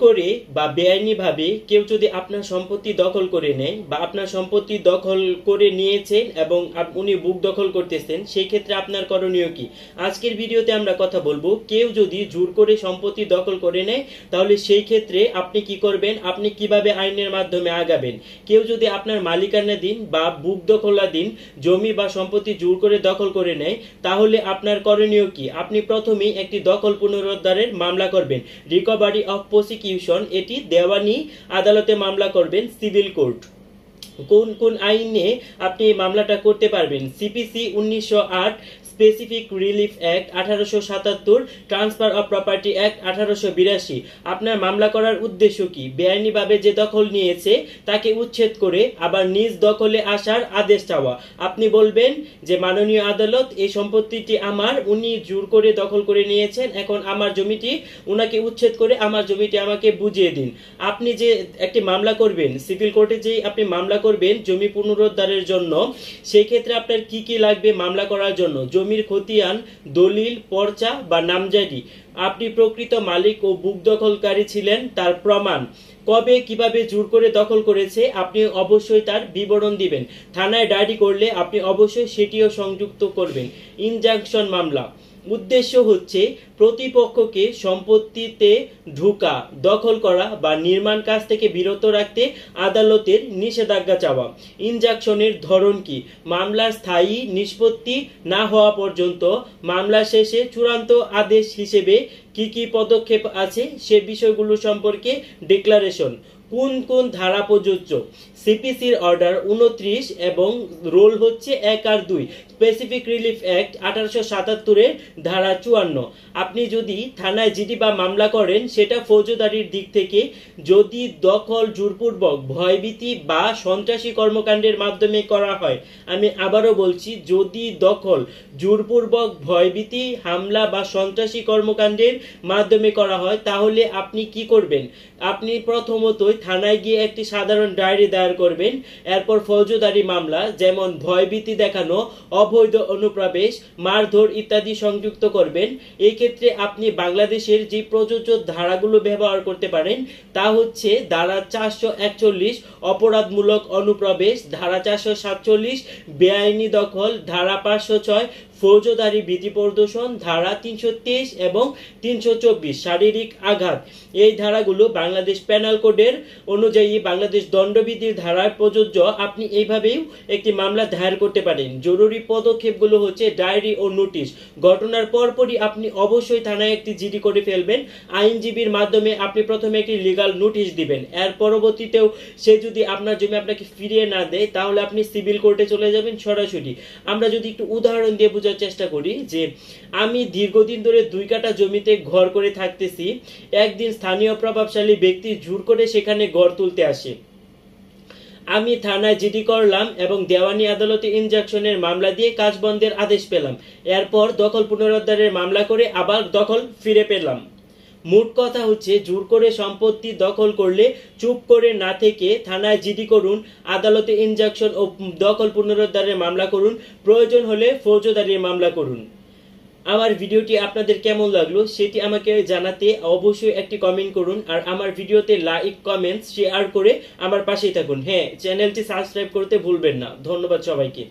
করে বা বেআইনিভাবে কেউ যদি আপনার সম্পত্তি দখল করে নেয় বা আপনার সম্পত্তি দখল করে নিয়েছেন এবং উনি বুক দখল করতেছেন, সেই ক্ষেত্রে আপনার করণীয় কি? আজকের ভিডিওতে আমরা কথা বলবো, কেউ যদি জোর করে সম্পত্তি দখল করে নেয় তাহলে সেই ক্ষেত্রে আপনি কি করবেন, আপনি কিভাবে আইনের মাধ্যমে আগাবেন। কেউ যদি আপনার মালিকানাধীন বা বুক দখলাধীন জমি বা সম্পত্তি জোর করে দখল করে নেয় তাহলে আপনার করণীয় কি? আপনি প্রথমেই একটি দখল পুনরুদ্ধারের মামলা করবেন, রিকভারি অফ প্রসিকিউশন। এটি দেওয়ানি আদালতে মামলা করবেন, সিভিল কোর্ট। কোন কোন আইনে আপনি এই মামলাটা করতে পারবেন? CPC 1908, specific relief act 1877, transfer of property act 1882। আপনার মামলা করার উদ্দেশ্য কি? বেআইনিভাবে যে দখল নিয়েছে তাকে উচ্ছেদ করে আবার নিজ দখলে আসার আদেশ চাওয়া। আপনি বলবেন যে মাননীয় আদালত, এই সম্পত্তিটি আমার, উনি জোর করে দখল করে নিয়েছেন, এখন আমার জমিটি উনাকে উচ্ছেদ করে আমার জমিটি আমাকে বুঝিয়ে দিন। আপনি যে একটি মামলা করবেন সিভিল কোর্টে, যে আপনি মামলা করবেন জমি পুনরুদ্ধারের জন্য, সেই ক্ষেত্রে আপনার কি কি লাগবে মামলা করার জন্য? জমির খতিয়ান, দলিল, পর্চা বা নামজারি, আপনি প্রকৃত মালিক ও বুক দখলকারী ছিলেন তার প্রমাণ, কবে কিভাবে জোর করে দখল করেছে আপনি অবশ্যই তার বিবরণ দিবেন। থানায় ডায়েরি করলে আপনি অবশ্যই সেটিও সংযুক্ত করবেন। ইনজাংশন মামলা উদ্দেশ্য হচ্ছে প্রতিপক্ষকে সম্পত্তিতে ঢুকা, দখল করা বা নির্মাণ কাজ থেকে বিরত রাখতে আদালতের নিষেধাজ্ঞা চাওয়া। ইনজাংশনের ধরন কি? মামলার স্থায়ী নিষ্পত্তি না হওয়া পর্যন্ত মামলা শেষে চূড়ান্ত আদেশ হিসেবে কি কি পদক্ষেপ আছে সে বিষয়গুলো সম্পর্কে ডিক্লারেশন। কোন কোন ধারা প্রযোজ্য? সিপিসির অর্ডার 29 এবং রোল হচ্ছে 1 আর 2, স্পেসিফিক রিলিফ অ্যাক্ট 1877 এর ধারা 54। আপনি যদি থানায় জিডি বা মামলা করেন সেটা ফৌজদারির দিক থেকে, যদি দখল জোরপূর্বক, ভয়ভীতি বা সন্ত্রাসী কর্মকাণ্ডের মাধ্যমে করা হয়। আমি আবারও বলছি, যদি দখল জোরপূর্বক, ভয়ভীতি, হামলা বা সন্ত্রাসী কর্মকাণ্ডের মাধ্যমে করা হয় তাহলে আপনি কি করবেন? আপনি প্রথমতই থানায় গিয়ে একটি সাধারণ ডায়েরি দায়ের করবেন। এরপর ফৌজদারি মামলা যেমন ভয়ভীতি দেখানো, অবৈধ অনুপ্রবেশ, মারধর ইত্যাদি সংযুক্ত করবেন। এই ক্ষেত্রে আপনি বাংলাদেশের যে প্রযোজ্য ধারাগুলো ব্যবহার করতে পারেন তা হচ্ছে ধারা 441 অপরাধমূলক অনুপ্রবেশ, ধারা 447 বেআইনি দখল, ধারা 506 ফৌজদারি বিধি প্রদর্শন, ধারা 323 এবং 324 শারীরিক আঘাত। এই ধারাগুলো বাংলাদেশ পেনাল কোডের অনুযায়ী বাংলাদেশ দণ্ডবিধির ধারায় প্রযোজ্য। আপনি এইভাবেই একটি মামলা দায়ের করতে পারেন। জরুরি পদক্ষেপগুলো হচ্ছে ডায়েরি ও নোটিশ। ঘটনার পরপরই আপনি অবশ্যই থানায় একটি জিডি করে ফেলবেন। আইনজীবীর মাধ্যমে আপনি প্রথমে একটি লিগাল নোটিশ দিবেন। এর পরবর্তীতেও সে যদি আপনার জমি আপনাকে ফিরিয়ে না দেয় তাহলে আপনি সিভিল কোর্টে চলে যাবেন সরাসরি। আমরা যদি একটু উদাহরণ দিয়ে বোঝার চেষ্টা করি, যে আমি দীর্ঘদিন ধরে 2 কাঠা জমিতে ঘর করে থাকতেছি, একদিন স্থানীয় প্রভাবশালী ব্যক্তি জোর করে সেখানে ঘর তুলতে আসে। আমি থানায় জিডি করলাম এবং দেওয়ানি আদালতে ইনজাংশনের মামলা দিয়ে কাজ বন্ধের আদেশ পেলাম। এরপর দখল পুনরুদ্ধারের মামলা করে আবার দখল ফিরে পেলাম। মোট কথা হচ্ছে, জোর করে সম্পত্তি দখল করলে চুপ করে না থেকে থানায় জিডি করুন, আদালতে ইনজাংশন ও দখল পুনরুদ্ধারের মামলা করুন, প্রয়োজন হলে ফৌজদারির মামলা করুন। আমার ভিডিওটি আপনাদের কেমন লাগলো সেটি আমাকে জানাতে অবশ্যই একটি কমেন্ট করুন, আর আমার ভিডিওতে লাইক, কমেন্টস, শেয়ার করে আমার পাশেই থাকুন। হ্যাঁ, চ্যানেলটি সাবস্ক্রাইব করতে ভুলবেন না। ধন্যবাদ সবাইকে।